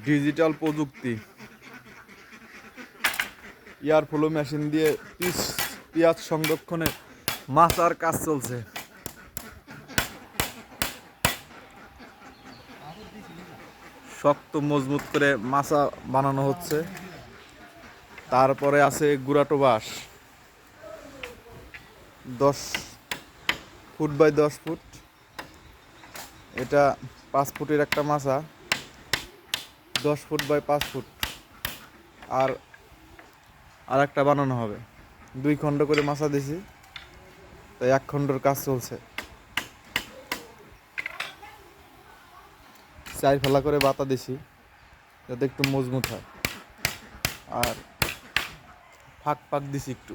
Digital প্রযুক্তি airflow machine দিয়ে পেঁয়াজ সংরক্ষণে মাচার কাজ চলছে। শক্ত মজবুত করে মাচা বানানো হচ্ছে। তারপরে আছে গুড়াটো বাঁশ 10 ফুট বাই 10 ফুট, এটা 5 ফুটের একটা মাচা, 10 ফুট বাই 5 ফুট আর একটা বানানো হবে। 2 খণ্ড করে মাচা দিছি, তাই 1 খণ্ডর কাজ চলছে। 4 ফেলা করে বাতা দিছি যাতে একটু মজবুত হয়, আর ফাঁক দিছি একটু।